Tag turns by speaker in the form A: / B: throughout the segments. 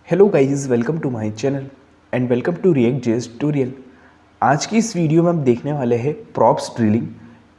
A: Hello guys, welcome to my channel and welcome to React JS tutorial. आज की इस video में हम देखने वाले हैं प्रॉप्स ड्रिलिंग।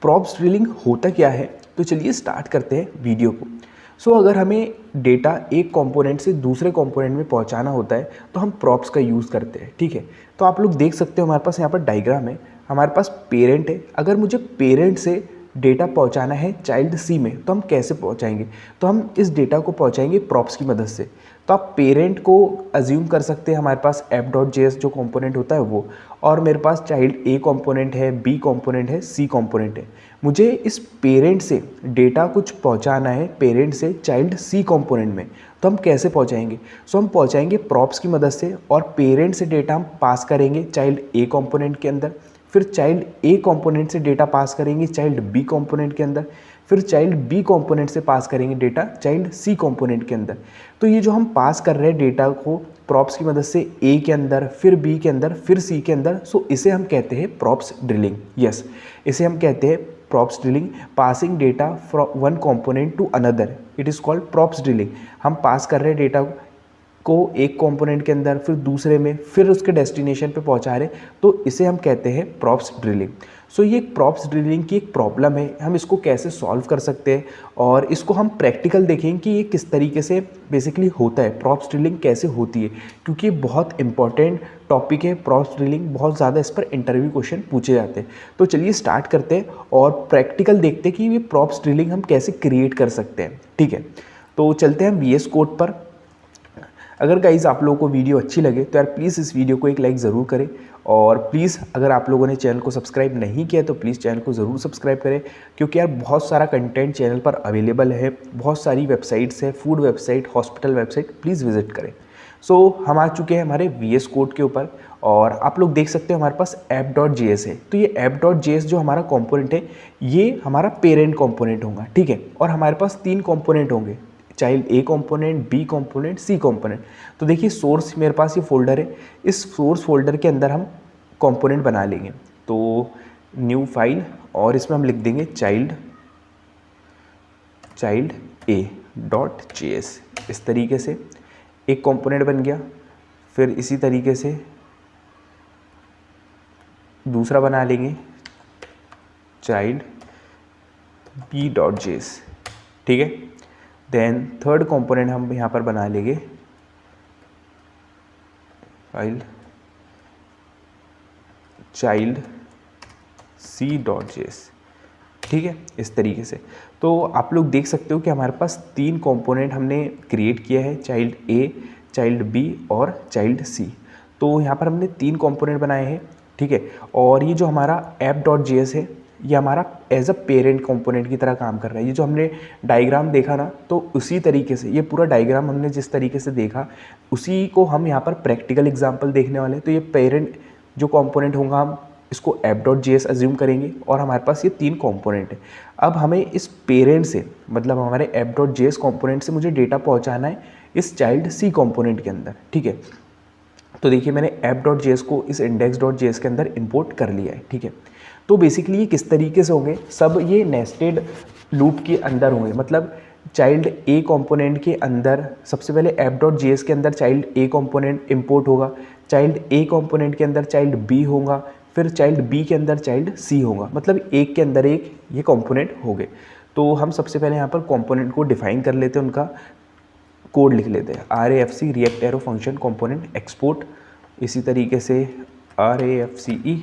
A: प्रॉप्स ड्रिलिंग होता क्या है, तो चलिए स्टार्ट करते हैं वीडियो को। अगर हमें डेटा एक कंपोनेंट से दूसरे कंपोनेंट में पहुंचाना होता है तो हम प्रॉप्स का यूज़ करते हैं। ठीक है, तो आप लोग देख सकते हो हमारे पास यहाँ पर डायग्राम है। हमारे पास पेरेंट है। अगर मुझे पेरेंट से डेटा पहुंचाना है चाइल्ड सी में, तो हम कैसे पहुंचाएंगे? तो हम इस डेटा को पहुंचाएंगे प्रॉप्स की मदद से। तो आप पेरेंट को अज्यूम कर सकते हैं हमारे पास app.js जो कंपोनेंट होता है वो, और मेरे पास चाइल्ड ए कंपोनेंट है, बी कंपोनेंट है, सी कंपोनेंट है। मुझे इस पेरेंट से डेटा कुछ पहुंचाना है, पेरेंट से चाइल्ड सी कंपोनेंट में, तो हम कैसे पहुंचाएंगे? हम पहुंचाएंगे प्रॉप्स की मदद से, और पेरेंट से डेटा हम पास करेंगे चाइल्ड ए कंपोनेंट के अंदर, फिर चाइल्ड ए कंपोनेंट से डेटा पास करेंगे चाइल्ड बी कंपोनेंट के अंदर, फिर चाइल्ड बी कंपोनेंट से पास करेंगे डेटा चाइल्ड सी कंपोनेंट के अंदर। तो ये जो हम पास कर रहे हैं डेटा को प्रॉप्स की मदद से ए के अंदर, फिर बी के अंदर, फिर सी के अंदर, इसे हम कहते हैं प्रॉप्स ड्रिलिंग। यस, इसे हम कहते हैं props drilling. Passing data from one component to another, it is called props drilling. हम पास कर रहे हैं डेटा को एक कंपोनेंट के अंदर, फिर दूसरे में, फिर उसके डेस्टिनेशन पे पहुंचा रहे, तो इसे हम कहते हैं प्रॉप्स ड्रिलिंग। ये प्रॉप्स ड्रिलिंग की एक प्रॉब्लम है, हम इसको कैसे सॉल्व कर सकते हैं और इसको हम प्रैक्टिकल देखेंगे कि ये किस तरीके से बेसिकली होता है, प्रॉप्स ड्रिलिंग कैसे होती है, क्योंकि ये बहुत इंपॉर्टेंट टॉपिक है। प्रॉप्स ड्रिलिंग बहुत ज़्यादा इस पर इंटरव्यू क्वेश्चन पूछे जाते हैं। तो चलिए स्टार्ट करते हैं और प्रैक्टिकल देखते हैं कि ये प्रॉप्स ड्रिलिंग हम कैसे क्रिएट कर सकते हैं। ठीक है, तो चलते हैं हम VS कोड पर। अगर गाइज़ आप लोगों को वीडियो अच्छी लगे तो यार प्लीज़ इस वीडियो को एक लाइक ज़रूर करें, और प्लीज़ अगर आप लोगों ने चैनल को सब्सक्राइब नहीं किया तो प्लीज़ चैनल को ज़रूर सब्सक्राइब करें, क्योंकि यार बहुत सारा कंटेंट चैनल पर अवेलेबल है, बहुत सारी वेबसाइट्स है, food website, hospital website, please visit करें। हम आ चुके हैं हमारे VS कोड के ऊपर, और आप लोग देख सकते हो हमारे पास app.js है। तो ये app.js जो हमारा कंपोनेंट है, ये हमारा पेरेंट कंपोनेंट होगा। ठीक है, और हमारे पास 3 कंपोनेंट होंगे, child A component, B component, C component. तो देखिए सोर्स मेरे पास ये फोल्डर है, इस सोर्स फोल्डर के अंदर हम कंपोनेंट बना लेंगे। तो न्यू फाइल, और इसमें हम लिख देंगे चाइल्ड ए डॉट JS। इस तरीके से एक कंपोनेंट बन गया। फिर इसी तरीके से दूसरा बना लेंगे चाइल्ड बी डॉट JS। ठीक है, देन थर्ड कंपोनेंट हम यहाँ पर बना लेंगे file child C dot JS। ठीक है, इस तरीके से। तो आप लोग देख सकते हो कि हमारे पास 3 कंपोनेंट हमने क्रिएट किया है, चाइल्ड ए, चाइल्ड बी और चाइल्ड सी। तो यहाँ पर हमने 3 कंपोनेंट बनाए हैं। ठीक है, और ये जो हमारा app.js है, ये हमारा एज अ पेरेंट कंपोनेंट की तरह काम कर रहा है। ये जो हमने डायग्राम देखा ना, तो उसी तरीके से ये पूरा डायग्राम हमने जिस तरीके से देखा, उसी को हम यहाँ पर प्रैक्टिकल एग्जांपल देखने वाले हैं। तो ये पेरेंट जो कंपोनेंट होगा, हम इसको app.js अज्यूम करेंगे, और हमारे पास ये 3 कंपोनेंट है। अब हमें इस पेरेंट से, मतलब हमारे app.js कंपोनेंट से मुझे डेटा पहुँचाना है इस चाइल्ड सी कंपोनेंट के अंदर। ठीक है, तो देखिए मैंने app.js को इस index.js के अंदर इंपोर्ट कर लिया है। ठीक है, तो बेसिकली ये किस तरीके से होंगे, सब ये नेस्टेड लूप के अंदर होंगे। मतलब चाइल्ड ए कंपोनेंट के अंदर सबसे पहले app.js के अंदर चाइल्ड ए कंपोनेंट इंपोर्ट होगा, चाइल्ड ए कंपोनेंट के अंदर चाइल्ड बी होगा, फिर चाइल्ड बी के अंदर चाइल्ड सी होगा। मतलब एक के अंदर एक ये कंपोनेंट हो गए। तो हम सबसे पहले यहाँ पर कंपोनेंट को डिफाइन कर लेते हैं, उनका कोड लिख लेते हैं। RAFC react arrow function component export. इसी तरीके से RAFCE,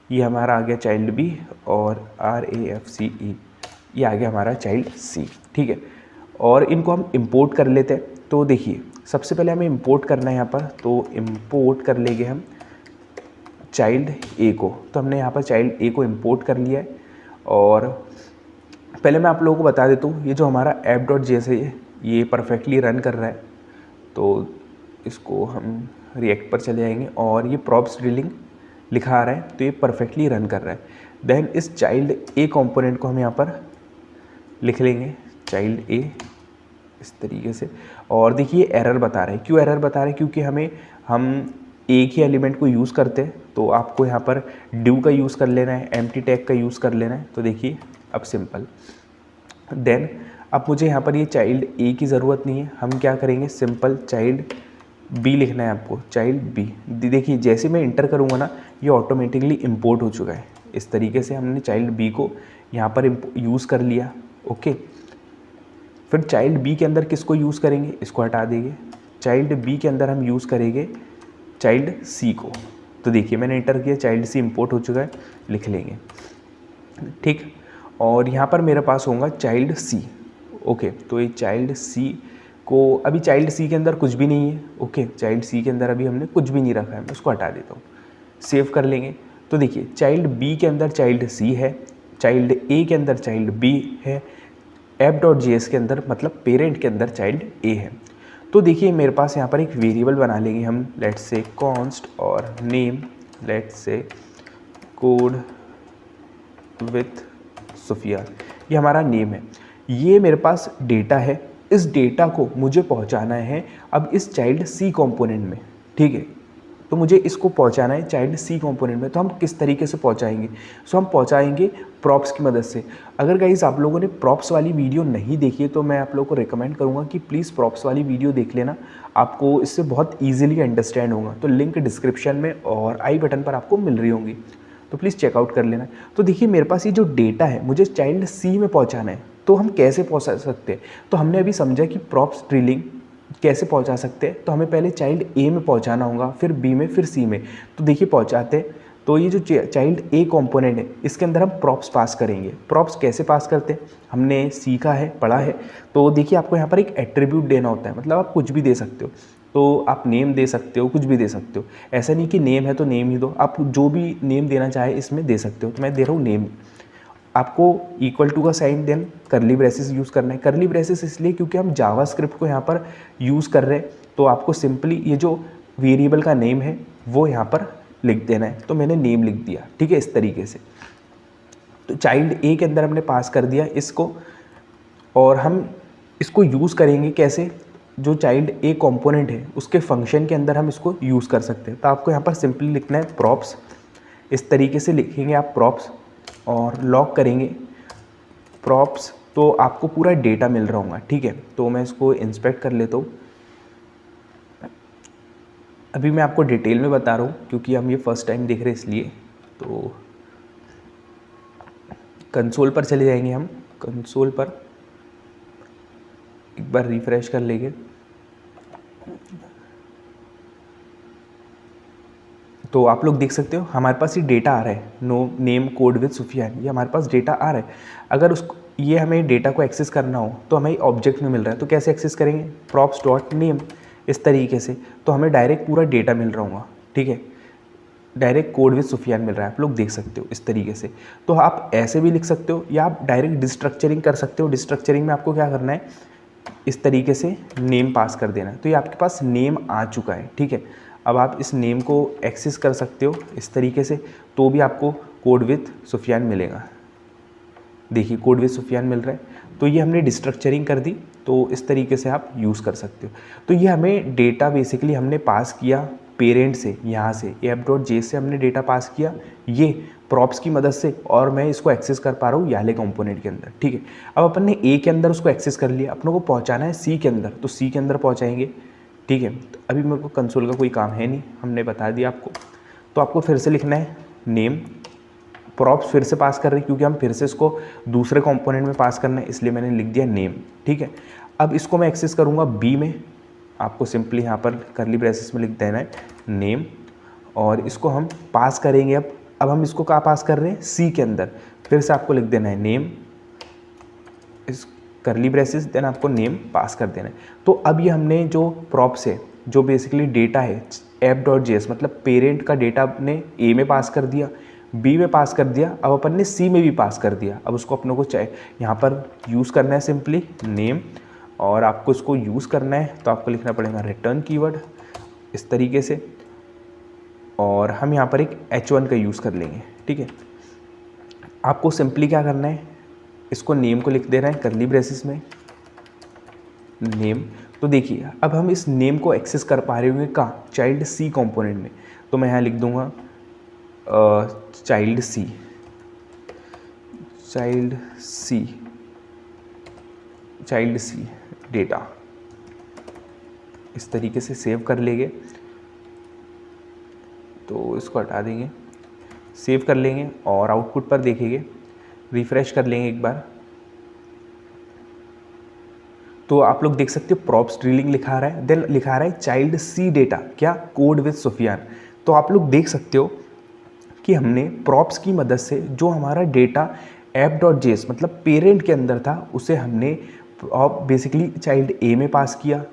A: ये हमारा आ गया चाइल्ड बी, और RAFCE ये आ गया हमारा चाइल्ड सी। ठीक है, और इनको हम इंपोर्ट कर लेते हैं। तो देखिए सबसे पहले हमें इंपोर्ट करना है यहाँ पर, तो इंपोर्ट कर लेंगे हम चाइल्ड ए को। तो हमने यहाँ पर चाइल्ड ए को इंपोर्ट कर लिया है। और पहले मैं आप लोगों को बता देता हूँ, ये जो हमारा app.js है ये परफेक्टली रन कर रहा है। तो इसको हम रिएक्ट पर चले जाएंगे, और ये प्रॉप्स ड्रिलिंग लिखा आ रहा है, तो ये परफेक्टली रन कर रहा है। देन इस चाइल्ड ए कंपोनेंट को हम यहाँ पर लिख लेंगे चाइल्ड ए, इस तरीके से। और देखिए एरर बता रहा है। क्यों एरर बता रहा है? क्योंकि हम एक ही एलिमेंट को यूज़ करते हैं, तो आपको यहाँ पर ड्यू का यूज़ कर लेना है, एम्प्टी टैग का यूज़ कर लेना है। तो देखिए अब सिंपल। देन अब मुझे यहाँ पर ये चाइल्ड ए की ज़रूरत नहीं है, हम क्या करेंगे, सिंपल चाइल्ड बी लिखना है आपको, चाइल्ड बी। देखिए जैसे मैं इंटर करूँगा ना, ये ऑटोमेटिकली इंपोर्ट हो चुका है। इस तरीके से हमने चाइल्ड बी को यहाँ पर यूज़ कर लिया। ओके, फिर चाइल्ड बी के अंदर किसको यूज़ करेंगे, इसको हटा देंगे। चाइल्ड बी के अंदर हम यूज़ करेंगे चाइल्ड सी को। तो देखिए मैंने इंटर किया, चाइल्ड सी इंपोर्ट हो चुका है, लिख लेंगे। ठीक, और यहाँ पर मेरे पास होगा चाइल्ड सी। ओके, तो ये चाइल्ड सी को, अभी चाइल्ड सी के अंदर कुछ भी नहीं है। ओके, चाइल्ड सी के अंदर अभी हमने कुछ भी नहीं रखा है, मैं उसको हटा देता हूँ, सेव कर लेंगे। तो देखिए चाइल्ड बी के अंदर चाइल्ड सी है, चाइल्ड ए के अंदर चाइल्ड बी है, app.js के अंदर मतलब पेरेंट के अंदर चाइल्ड ए है। तो देखिए मेरे पास यहाँ पर एक वेरिएबल बना लेंगे हम, लेट्स से कॉन्स्ट और name, let's say code with Sufiya, ये हमारा नेम है। ये मेरे पास डेटा है, इस डेटा को मुझे पहुँचाना है अब इस चाइल्ड सी कंपोनेंट में। ठीक है, तो मुझे इसको पहुंचाना है चाइल्ड सी कंपोनेंट में। तो हम किस तरीके से पहुंचाएंगे, सो हम पहुंचाएंगे प्रॉप्स की मदद से। अगर गाइस आप लोगों ने प्रॉप्स वाली वीडियो नहीं देखी है तो मैं आप लोगों को रिकमेंड करूंगा कि प्लीज़ प्रॉप्स वाली वीडियो देख लेना, आपको इससे बहुत ईजिली अंडरस्टैंड होगा। तो लिंक डिस्क्रिप्शन में और आई बटन पर आपको मिल रही होंगी, तो प्लीज़ चेकआउट कर लेना। तो देखिए मेरे पास ये जो डेटा है मुझे चाइल्ड सी में पहुँचाना है, तो हम कैसे पहुँचा सकते हैं। तो हमने अभी समझा कि प्रॉप्स ड्रिलिंग कैसे पहुंचा सकते हैं। तो हमें पहले चाइल्ड ए में पहुंचाना होगा, फिर बी में, फिर सी में। तो देखिए पहुंचाते हैं, तो ये जो चाइल्ड ए कंपोनेंट है इसके अंदर हम प्रॉप्स पास करेंगे। प्रॉप्स कैसे पास करते हैं हमने सीखा है, पढ़ा है। तो देखिए आपको यहाँ पर एक एट्रीब्यूट देना होता है, मतलब आप कुछ भी दे सकते हो। तो आप नेम दे सकते हो, कुछ भी दे सकते हो, ऐसा नहीं कि नेम है तो नेम ही दो, आप जो भी नेम देना चाहे इसमें दे सकते हो। तो मैं दे रहा हूँ नेम। आपको इक्वल टू का sign then curly braces use करना है। करली ब्रेसेस इसलिए क्योंकि हम जावास्क्रिप्ट को यहाँ पर यूज़ कर रहे हैं, तो आपको सिंपली ये जो वेरिएबल का नेम है वो यहाँ पर लिख देना है। तो मैंने नेम लिख दिया, ठीक है, इस तरीके से। तो चाइल्ड ए के अंदर हमने पास कर दिया इसको, और हम इसको यूज़ करेंगे कैसे, जो चाइल्ड ए कंपोनेंट है उसके फंक्शन के अंदर हम इसको यूज़ कर सकते हैं। तो आपको यहाँ पर सिंपली लिखना है प्रॉप्स, इस तरीके से लिखेंगे आप प्रॉप्स और लॉक करेंगे प्रॉप्स, तो आपको पूरा डेटा मिल रहा होगा। ठीक है, तो मैं इसको इंस्पेक्ट कर लेता हूँ। अभी मैं आपको डिटेल में बता रहा हूँ क्योंकि हम ये फर्स्ट टाइम देख रहे हैं इसलिए। तो कंसोल पर चले जाएंगे, हम कंसोल पर एक बार रिफ्रेश कर लेंगे। तो आप लोग देख सकते हो हमारे पास ये डेटा आ रहा है, no name code with Sufiyan, ये हमारे पास डेटा आ रहा है। अगर उसको ये हमें डेटा को एक्सेस करना हो तो हमें ऑब्जेक्ट में मिल रहा है, तो कैसे एक्सेस करेंगे, प्रॉप्स डॉट नेम, इस तरीके से। तो हमें डायरेक्ट पूरा डेटा मिल रहा होगा। ठीक है, डायरेक्ट कोड विद सुफियान मिल रहा है, आप लोग देख सकते हो इस तरीके से। तो आप ऐसे भी लिख सकते हो या आप डायरेक्ट डिस्ट्रक्चरिंग कर सकते हो। डिस्ट्रक्चरिंग में आपको क्या करना है, इस तरीके से नेम पास कर देना है। तो ये आपके पास नेम आ चुका है। ठीक है, अब आप इस नेम को एक्सेस कर सकते हो इस तरीके से, तो भी आपको कोड विद सुफियान मिलेगा। देखिए कोड विद सुफियान मिल रहा है। तो ये हमने डिस्ट्रक्चरिंग कर दी, तो इस तरीके से आप यूज़ कर सकते हो। तो ये हमें डेटा बेसिकली हमने पास किया पेरेंट से, यहाँ से app.js से हमने डेटा पास किया ये प्रॉप्स की मदद से, और मैं इसको एक्सेस कर पा रहा हूँ याले कंपोनेंट के अंदर। ठीक है, अब अपन ने ए के अंदर उसको एक्सेस कर लिया, अपनों को पहुँचाना है सी के अंदर, तो सी के अंदर पहुँचाएंगे। ठीक है, तो अभी मेरे को कंसोल का कोई काम है नहीं, हमने बता दिया आपको। तो आपको फिर से लिखना है नेम, प्रॉप्स फिर से पास कर रहे हैं क्योंकि हम फिर से इसको दूसरे कंपोनेंट में पास करना है, इसलिए मैंने लिख दिया नेम। ठीक है, अब इसको मैं एक्सेस करूँगा बी में, आपको सिंपली यहाँ पर करली ब्रेसेस में लिख देना है नेम, और इसको हम पास करेंगे। अब हम इसको कहाँ पास कर रहे हैं, सी के अंदर, फिर से आपको लिख देना है नेम, इस करली ब्रेसेस, देन आपको नेम पास कर देना है। तो अब ये हमने जो प्रॉप्स है, जो बेसिकली डेटा है app.js मतलब पेरेंट का डेटा अपने ए में पास कर दिया, बी में पास कर दिया, अब अपन ने सी में भी पास कर दिया। अब उसको अपनों को चाहे यहाँ पर यूज़ करना है सिंपली नेम, और आपको इसको यूज़ करना है तो आपको लिखना पड़ेगा रिटर्न कीवर्ड इस तरीके से, और हम यहाँ पर एक h1 का यूज़ कर लेंगे। ठीक है, आपको सिंपली क्या करना है, इसको नेम को लिख देना है करली ब्रेसेस में नेम। तो देखिए अब हम इस नेम को एक्सेस कर पा रहे होंगे कहाँ, चाइल्ड सी कंपोनेंट में। तो मैं यहाँ लिख दूँगा चाइल्ड सी, चाइल्ड सी, चाइल्ड सी डेटा। इस तरीके से सेव कर लेंगे, तो इसको हटा देंगे, सेव कर लेंगे और आउटपुट पर देखेंगे, रिफ़्रेश कर लेंगे एक बार, तो आप लोग देख सकते हो प्रॉप्स ड्रिलिंग लिखा रहा है, देन लिखा रहा है चाइल्ड सी डेटा, क्या कोड विद सुफियान। तो आप लोग देख सकते हो कि हमने प्रॉप्स की मदद से जो हमारा डेटा app.js मतलब पेरेंट के अंदर था उसे हमने बेसिकली चाइल्ड ए में पास किया,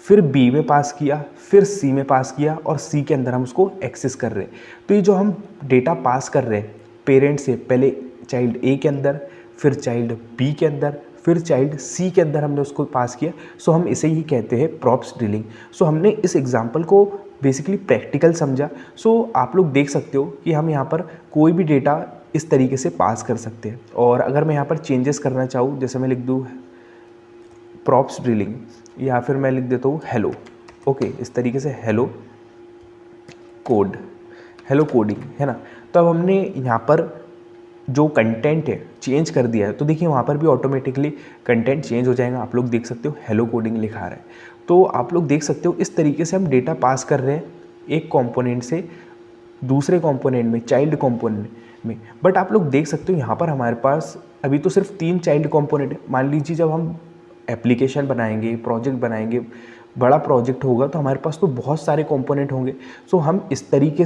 A: फिर बी में पास किया, फिर सी में पास किया और सी के अंदर हम उसको एक्सेस कर रहे हैं। तो ये जो हम डेटा पास कर रहे हैं पेरेंट से, पहले चाइल्ड ए के अंदर, फिर चाइल्ड बी के अंदर, फिर चाइल्ड सी के अंदर हमने उसको पास किया, सो हम इसे ही कहते हैं प्रॉप्स ड्रिलिंग। सो हमने इस एग्जांपल को बेसिकली प्रैक्टिकल समझा। सो आप लोग देख सकते हो कि हम यहाँ पर कोई भी डेटा इस तरीके से पास कर सकते हैं। और अगर मैं यहाँ पर चेंजेस करना चाहूँ, जैसे मैं लिख दूँ प्रॉप्स ड्रिलिंग या फिर मैं लिख देता हूँ हेलो, ओके, इस तरीके से हेलो कोड, हेलो कोडिंग, है ना। तो अब हमने यहाँ पर जो कंटेंट है चेंज कर दिया है, तो देखिए वहाँ पर भी ऑटोमेटिकली कंटेंट चेंज हो जाएगा। आप लोग देख सकते हो हेलो कोडिंग लिखा रहा है। तो आप लोग देख सकते हो इस तरीके से हम डेटा पास कर रहे हैं एक कंपोनेंट से दूसरे कंपोनेंट में, चाइल्ड कंपोनेंट में। बट आप लोग देख सकते हो यहाँ पर हमारे पास अभी तो सिर्फ 3 चाइल्ड कंपोनेंट है। मान लीजिए जब हम एप्लीकेशन बनाएंगे, प्रोजेक्ट बनाएंगे, बड़ा प्रोजेक्ट होगा तो हमारे पास तो बहुत सारे कंपोनेंट होंगे। सो हम इस तरीके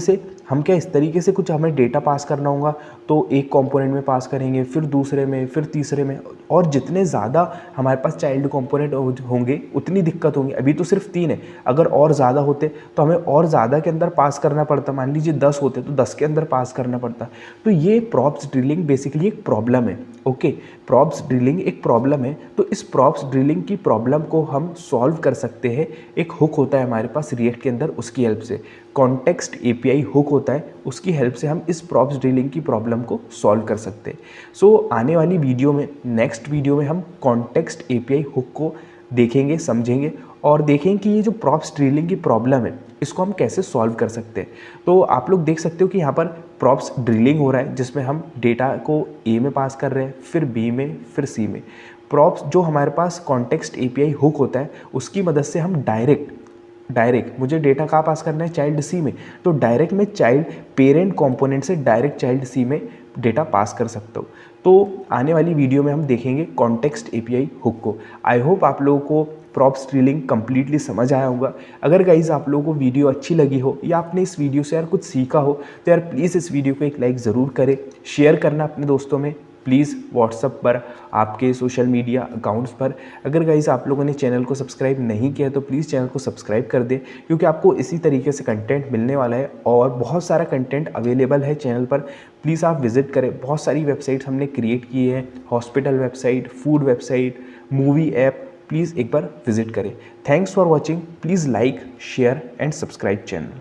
A: से कुछ हमें डेटा पास करना होगा, तो एक कंपोनेंट में पास करेंगे, फिर दूसरे में, फिर तीसरे में, और जितने ज़्यादा हमारे पास चाइल्ड कंपोनेंट होंगे उतनी दिक्कत होंगी। अभी तो सिर्फ 3 है, अगर और ज़्यादा होते तो हमें और ज़्यादा के अंदर पास करना पड़ता। मान लीजिए 10 होते तो 10 के अंदर पास करना पड़ता। तो ये प्रॉप्स ड्रिलिंग बेसिकली एक प्रॉब्लम है। ओके, प्रॉप्स ड्रिलिंग एक प्रॉब्लम है। तो इस प्रॉप्स ड्रिलिंग की प्रॉब्लम को हम सॉल्व कर सकते हैं। एक हुक होता है हमारे पास रिएक्ट के अंदर, उसकी हेल्प से कॉन्टेक्स्ट एपीआई हुक होता है, उसकी हेल्प से हम इस प्रॉप्स ड्रिलिंग की प्रॉब्लम को सॉल्व कर सकते हैं। सो आने वाली वीडियो में, नेक्स्ट वीडियो में हम कॉन्टेक्स्ट एपीआई हुक को देखेंगे, समझेंगे और देखेंगे कि ये जो प्रॉप्स ड्रिलिंग की प्रॉब्लम है इसको हम कैसे सॉल्व कर सकते हैं। तो आप लोग देख सकते हो कि यहाँ पर प्रॉप्स ड्रिलिंग हो रहा है जिसमें हम डेटा को ए में पास कर रहे हैं, फिर बी में, फिर सी में। प्रॉप्स जो हमारे पास कॉन्टेक्स्ट एपीआई हुक होता है उसकी मदद से हम डायरेक्ट मुझे डेटा कहाँ पास करना है, चाइल्ड सी में, तो डायरेक्ट मैं चाइल्ड पेरेंट कंपोनेंट से डायरेक्ट चाइल्ड सी में डेटा पास कर सकता हूँ। तो आने वाली वीडियो में हम देखेंगे कॉन्टेक्स्ट एपीआई हुक को। आई होप आप लोगों को प्रॉप्स ड्रिलिंग कंप्लीटली समझ आया होगा। अगर गाइज आप लोगों को वीडियो अच्छी लगी हो या आपने इस वीडियो से यार कुछ सीखा हो तो यार प्लीज़ इस वीडियो को एक लाइक ज़रूर करें, शेयर करना अपने दोस्तों में, प्लीज़ व्हाट्सअप पर, आपके सोशल मीडिया अकाउंट्स पर। अगर गाइस आप लोगों ने चैनल को सब्सक्राइब नहीं किया तो प्लीज़ चैनल को सब्सक्राइब कर दें, क्योंकि आपको इसी तरीके से कंटेंट मिलने वाला है और बहुत सारा कंटेंट अवेलेबल है चैनल पर। प्लीज़ आप विजिट करें, बहुत सारी वेबसाइट्स हमने क्रिएट की है, hospital website, food website, movie app. Please एक बार विजिट करें। Thanks for watching. Please like, share and subscribe channel.